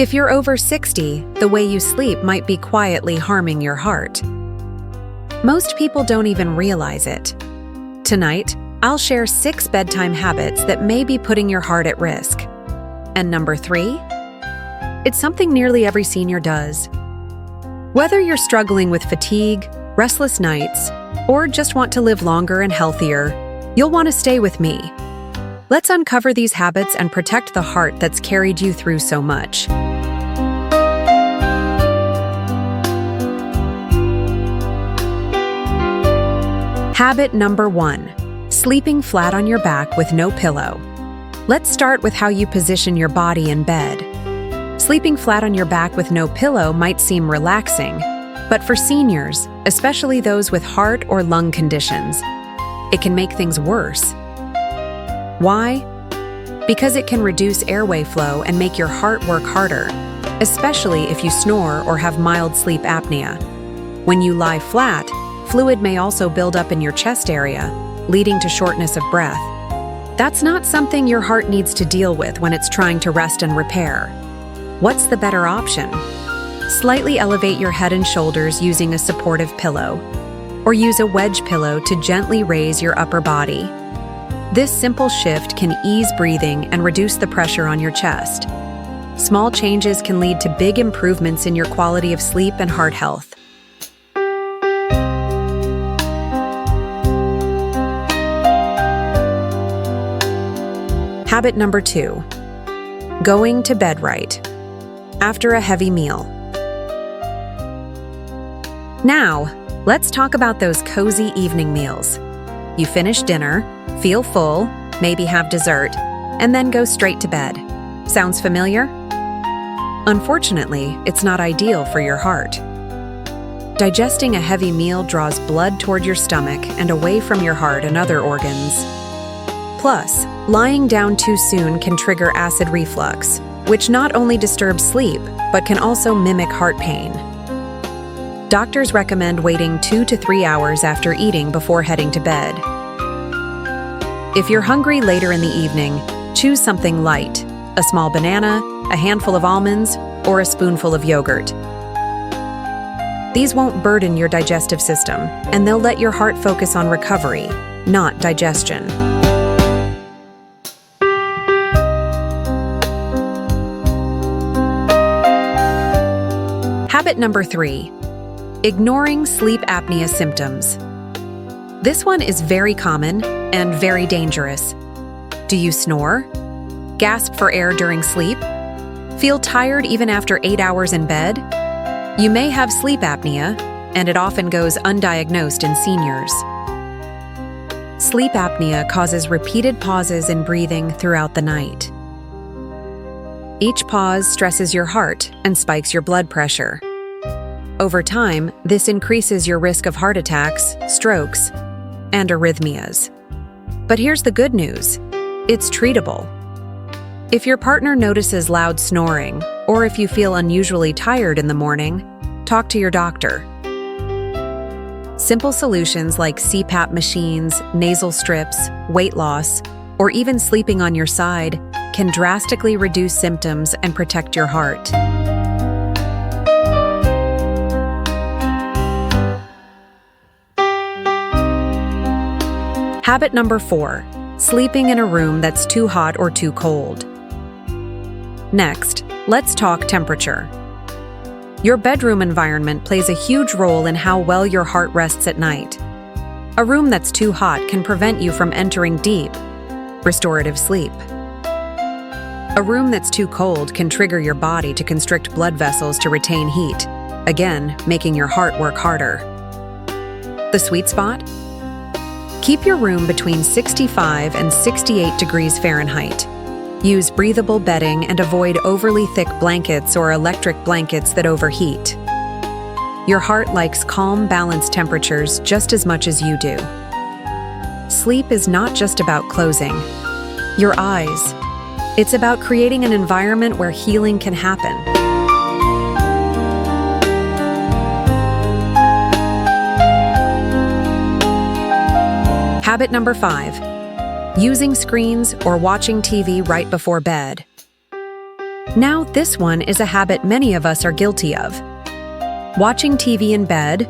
If you're over 60, the way you sleep might be quietly harming your heart. Most people don't even realize it. Tonight, I'll share 6 bedtime habits that may be putting your heart at risk. And number 3? It's something nearly every senior does. Whether you're struggling with fatigue, restless nights, or just want to live longer and healthier, you'll want to stay with me. Let's uncover these habits and protect the heart that's carried you through so much. Habit number 1: sleeping flat on your back with no pillow. Let's start with how you position your body in bed. Sleeping flat on your back with no pillow might seem relaxing, but for seniors, especially those with heart or lung conditions, it can make things worse. Why? Because it can reduce airway flow and make your heart work harder, especially if you snore or have mild sleep apnea. When you lie flat, fluid may also build up in your chest area, leading to shortness of breath. That's not something your heart needs to deal with when it's trying to rest and repair. What's the better option? Slightly elevate your head and shoulders using a supportive pillow, or use a wedge pillow to gently raise your upper body. This simple shift can ease breathing and reduce the pressure on your chest. Small changes can lead to big improvements in your quality of sleep and heart health. Habit number 2: going to bed right after a heavy meal. Now, let's talk about those cozy evening meals. You finish dinner, feel full, maybe have dessert, and then go straight to bed. Sounds familiar? Unfortunately, it's not ideal for your heart. Digesting a heavy meal draws blood toward your stomach and away from your heart and other organs. Plus, lying down too soon can trigger acid reflux, which not only disturbs sleep, but can also mimic heart pain. Doctors recommend waiting 2 to 3 hours after eating before heading to bed. If you're hungry later in the evening, choose something light: a small banana, a handful of almonds, or a spoonful of yogurt. These won't burden your digestive system, and they'll let your heart focus on recovery, not digestion. Habit number 3: ignoring sleep apnea symptoms. This one is very common and very dangerous. Do you snore? Gasp for air during sleep? Feel tired even after 8 hours in bed? You may have sleep apnea, and it often goes undiagnosed in seniors. Sleep apnea causes repeated pauses in breathing throughout the night. Each pause stresses your heart and spikes your blood pressure. Over time, this increases your risk of heart attacks, strokes, and arrhythmias. But here's the good news: it's treatable. If your partner notices loud snoring, or if you feel unusually tired in the morning, talk to your doctor. Simple solutions like CPAP machines, nasal strips, weight loss, or even sleeping on your side can drastically reduce symptoms and protect your heart. Habit number 4: sleeping in a room that's too hot or too cold. Next, let's talk temperature. Your bedroom environment plays a huge role in how well your heart rests at night. A room that's too hot can prevent you from entering deep, restorative sleep. A room that's too cold can trigger your body to constrict blood vessels to retain heat, again, making your heart work harder. The sweet spot? Keep your room between 65 and 68 degrees Fahrenheit. Use breathable bedding and avoid overly thick blankets or electric blankets that overheat. Your heart likes calm, balanced temperatures just as much as you do. Sleep is not just about closing your eyes. It's about creating an environment where healing can happen. Habit number 5: using screens or watching TV right before bed. Now, this one is a habit many of us are guilty of. Watching TV in bed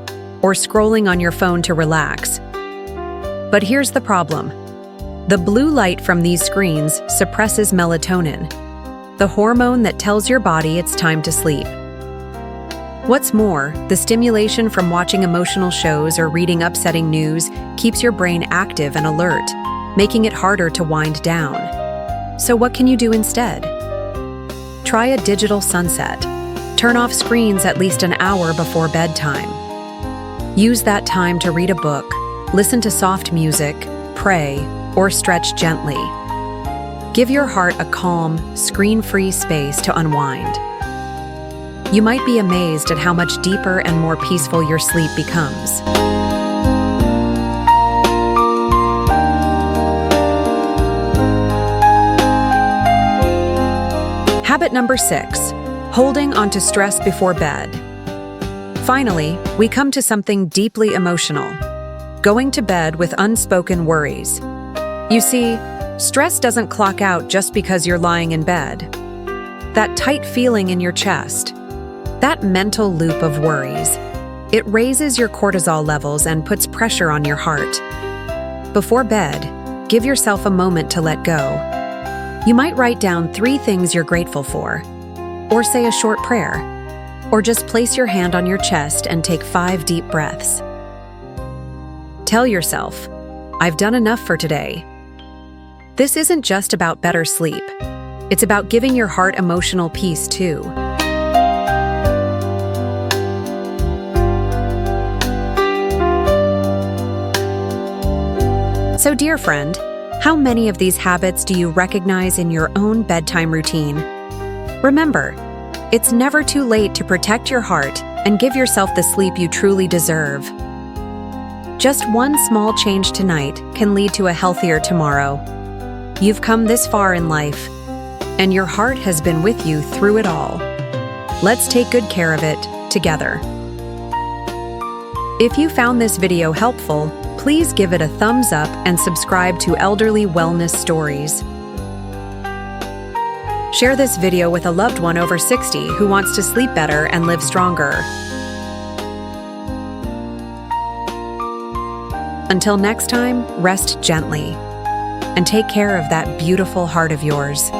or scrolling on your phone to relax. But here's the problem. The blue light from these screens suppresses melatonin, the hormone that tells your body it's time to sleep. What's more, the stimulation from watching emotional shows or reading upsetting news keeps your brain active and alert, making it harder to wind down. So what can you do instead? Try a digital sunset. Turn off screens at least an hour before bedtime. Use that time to read a book, listen to soft music, pray, or stretch gently. Give your heart a calm, screen-free space to unwind. You might be amazed at how much deeper and more peaceful your sleep becomes. Habit number 6, holding on to stress before bed. Finally, we come to something deeply emotional, going to bed with unspoken worries. You see, stress doesn't clock out just because you're lying in bed. That tight feeling in your chest, that mental loop of worries, it raises your cortisol levels and puts pressure on your heart. Before bed, give yourself a moment to let go. You might write down 3 things you're grateful for, or say a short prayer, or just place your hand on your chest and take 5 deep breaths. Tell yourself, I've done enough for today. This isn't just about better sleep. It's about giving your heart emotional peace too. So, dear friend, how many of these habits do you recognize in your own bedtime routine? Remember, it's never too late to protect your heart and give yourself the sleep you truly deserve. Just one small change tonight can lead to a healthier tomorrow. You've come this far in life, and your heart has been with you through it all. Let's take good care of it together. If you found this video helpful, please give it a thumbs up and subscribe to Elderly Wellness Stories. Share this video with a loved one over 60 who wants to sleep better and live stronger. Until next time, rest gently and take care of that beautiful heart of yours.